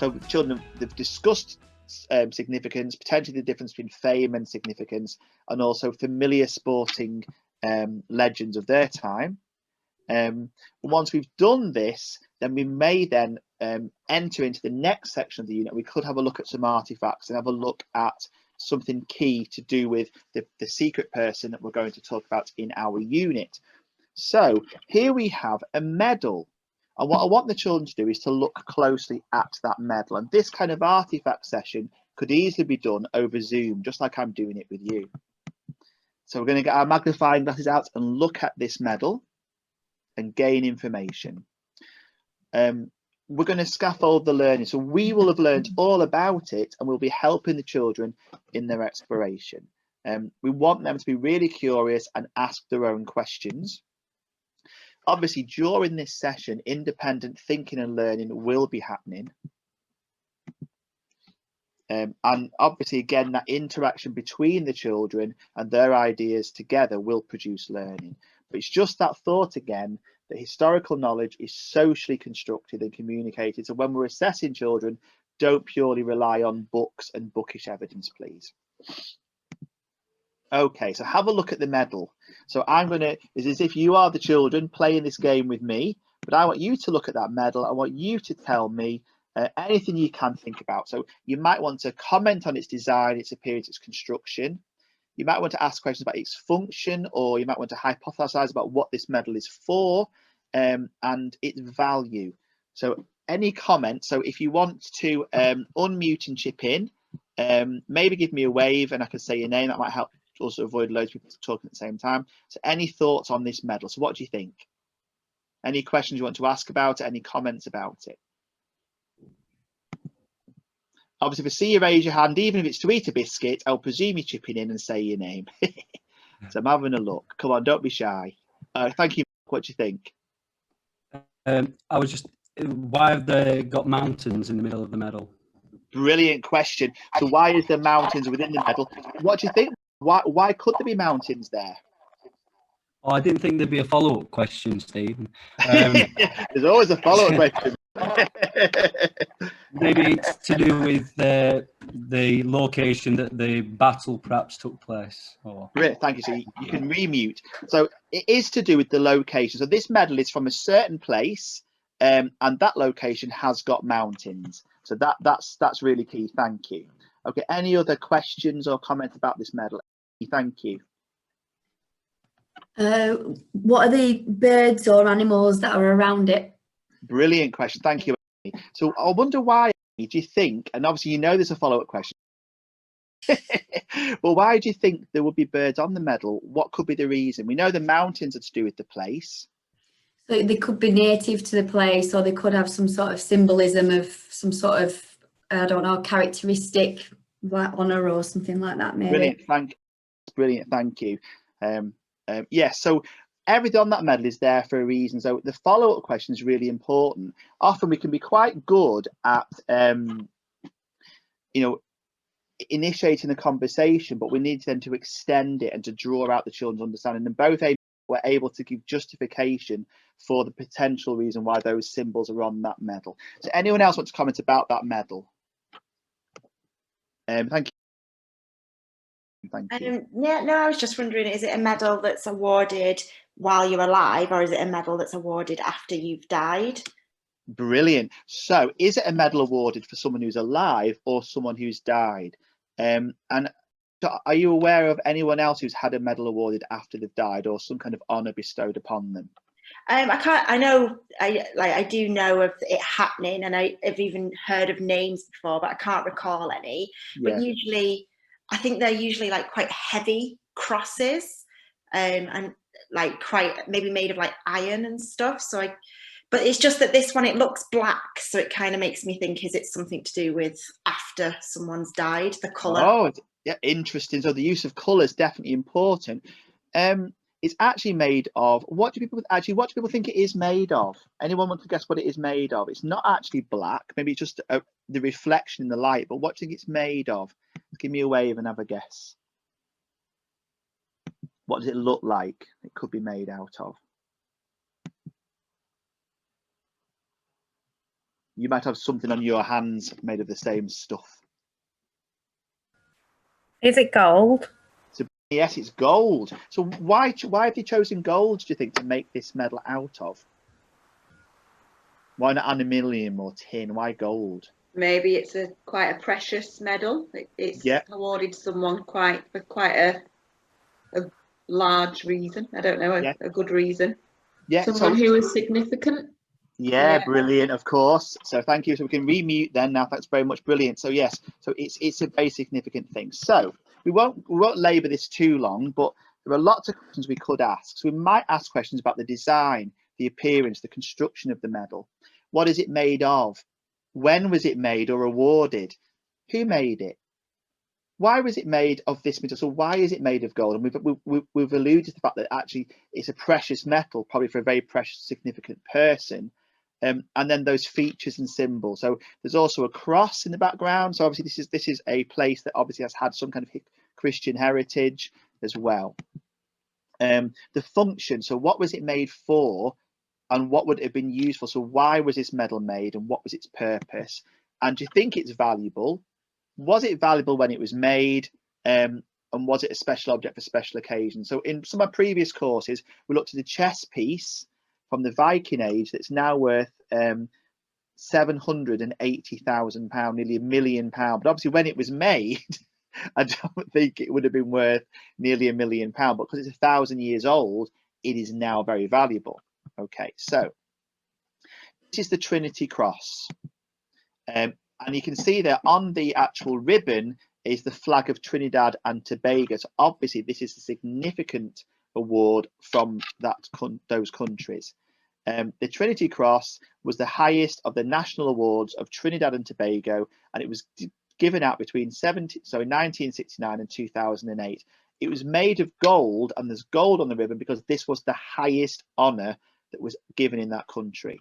So the children, they've discussed significance, potentially the difference between fame and significance, and also familiar sporting legends of their time. Once we've done this, then we may then enter into the next section of the unit. We could have a look at some artifacts and have a look at something key to do with the secret person that we're going to talk about in our unit. So here we have a medal. And what I want the children to do is to look closely at that medal. And this kind of artifact session could easily be done over Zoom, just like I'm doing it with you. So we're going to get our magnifying glasses out and look at this medal and gain information. We're going to scaffold the learning. So we will have learned all about it and we'll be helping the children in their exploration. We want them to be really curious and ask their own questions. Obviously, during this session, independent thinking and learning will be happening. And obviously, again, that interaction between the children and their ideas together will produce learning. But it's just that thought again, that historical knowledge is socially constructed and communicated. So when we're assessing children, don't purely rely on books and bookish evidence, please. Okay, so have a look at the medal. So it's as if you are the children playing this game with me, but I want you to look at that medal. I want you to tell me anything you can think about. So you might want to comment on its design, its appearance, its construction. You might want to ask questions about its function, or you might want to hypothesize about what this medal is for and its value. So any comment. So if you want to unmute and chip in, maybe give me a wave and I can say your name. That might help also avoid loads of people talking at the same time. So any thoughts on this medal? So what do you think? Any questions you want to ask about it? Any comments about it? Obviously, if I see you raise your hand, even if it's to eat a biscuit, I'll presume you're chipping in and say your name. So I'm having a look. Come on, don't be shy. Thank you. What do you think? I was just, why have they got mountains in the middle of the medal? Brilliant question. So why is there mountains within the medal? What do you think? Why could there be mountains there? Oh, I didn't think there'd be a follow-up question, Stephen. There's always a follow-up question. Maybe it's to do with the location that the battle perhaps took place. Or... Brilliant, thank you. So you can remute. So it is to do with the location. So this medal is from a certain place, and that location has got mountains. So that's really key. Thank you. Okay, any other questions or comments about this medal? Thank you. What are the birds or animals that are around it? Brilliant question. Thank you. So I wonder why, do you think, and obviously you know there's a follow-up question, well, why do you think there would be birds on the medal? What could be the reason? We know the mountains are to do with the place. So they could be native to the place, or they could have some sort of symbolism of some sort of, I don't know, characteristic, like honour or something like that, maybe. Brilliant, thank you. Yes, so everything on that medal is there for a reason. So the follow-up question is really important. Often we can be quite good at, initiating a conversation, but we need then to extend it and to draw out the children's understanding. And both were able to give justification for the potential reason why those symbols are on that medal. So anyone else want to comment about that medal? Thank you. Thank you. Yeah, no, I was just wondering, is it a medal that's awarded while you're alive, or is it a medal that's awarded after you've died? Brilliant. So is it a medal awarded for someone who's alive or someone who's died? And are you aware of anyone else who's had a medal awarded after they've died, or some kind of honour bestowed upon them? I do know of it happening, and I've even heard of names before, but I can't recall any. Yeah. But usually, I think they're usually like quite heavy crosses, and like quite maybe made of like iron and stuff. But it's just that this one, it looks black, so it kind of makes me think, is it something to do with after someone's died, the colour? Oh, yeah, interesting. So the use of colour is definitely important. It's actually made of, what do people think it is made of? Anyone want to guess what it is made of? It's not actually black. Maybe it's just the reflection in the light, but what do you think it's made of? Give me a wave and have a guess. What does it look like it could be made out of? You might have something on your hands made of the same stuff. Is it gold? So yes, it's gold. So why have you chosen gold, do you think, to make this medal out of? Why not aluminium or tin? Why gold? Maybe it's quite a precious medal. It's Yeah. awarded someone for quite a large reason. I don't know, a good reason. Yeah. Someone who is significant. Yeah, brilliant, of course. So thank you. So we can remute then now. That's very much brilliant. So yes, so it's a very significant thing. So we won't labour this too long, but there are lots of questions we could ask. So we might ask questions about the design, the appearance, the construction of the medal. What is it made of? When was it made or awarded? Who made it? Why was it made of this metal? So why is it made of gold? And we've alluded to the fact that actually it's a precious metal, probably for a very precious, significant person. And then those features and symbols. So there's also a cross in the background. So obviously this is a place that obviously has had some kind of Christian heritage as well. The function. So what was it made for, and what would it have been used for? So why was this medal made, and what was its purpose? And do you think it's valuable? Was it valuable when it was made? And was it a special object for special occasions? So in some of my previous courses, we looked at the chess piece from the Viking Age that's now worth £780,000, nearly £1 million. But obviously when it was made, I don't think it would have been worth nearly £1 million. But because it's 1,000 years old, it is now very valuable. Okay, so this is the Trinity Cross. And you can see there on the actual ribbon is the flag of Trinidad and Tobago. So obviously this is a significant award from those countries. The Trinity Cross was the highest of the national awards of Trinidad and Tobago, and it was given out between 1969 and 2008. It was made of gold, and there's gold on the ribbon because this was the highest honour that was given in that country.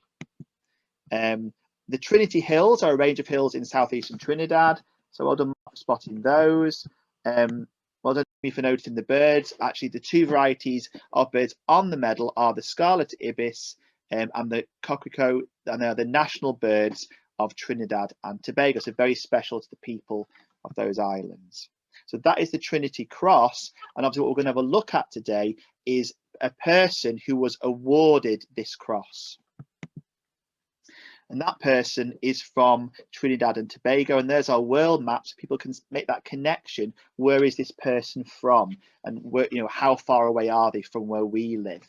The Trinity Hills are a range of hills in southeastern Trinidad. So well done for spotting those. Well done for noticing the birds. Actually, the two varieties of birds on the medal are the scarlet ibis and the coquelicot, and they are the national birds of Trinidad and Tobago. So very special to the people of those islands. So that is the Trinity Cross. And obviously what we're going to have a look at today is a person who was awarded this cross. And that person is from Trinidad and Tobago. And there's our world map, so people can make that connection. Where is this person from? And where, how far away are they from where we live?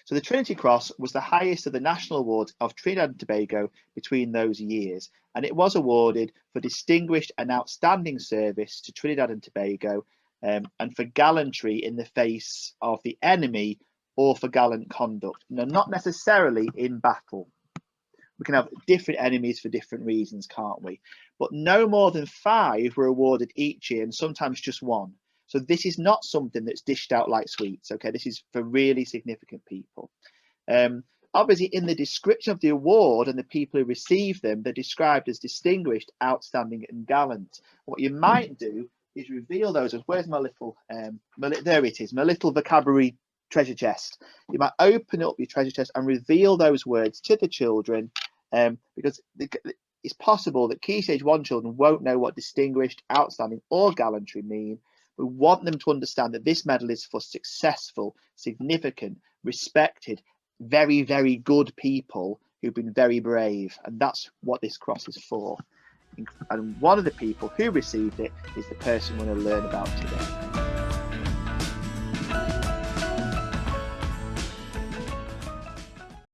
So the Trinity Cross was the highest of the national awards of Trinidad and Tobago between those years. And it was awarded for distinguished and outstanding service to Trinidad and Tobago, and for gallantry in the face of the enemy, or for gallant conduct. Not necessarily in battle. We can have different enemies for different reasons, can't we? But no more than 5 were awarded each year, and sometimes just 1. So this is not something that's dished out like sweets. Okay, this is for really significant people. Obviously, in the description of the award and the people who receive them, they're described as distinguished, outstanding, and gallant. What you might do is reveal those. Where's my little? There it is. My little vocabulary treasure chest. You might open up your treasure chest and reveal those words to the children, because it's possible that Key Stage 1 children won't know what distinguished, outstanding, or gallantry mean. We want them to understand that this medal is for successful, significant, respected, very, very good people who've been very brave, and that's what this cross is for. And one of the people who received it is the person we're going to learn about today.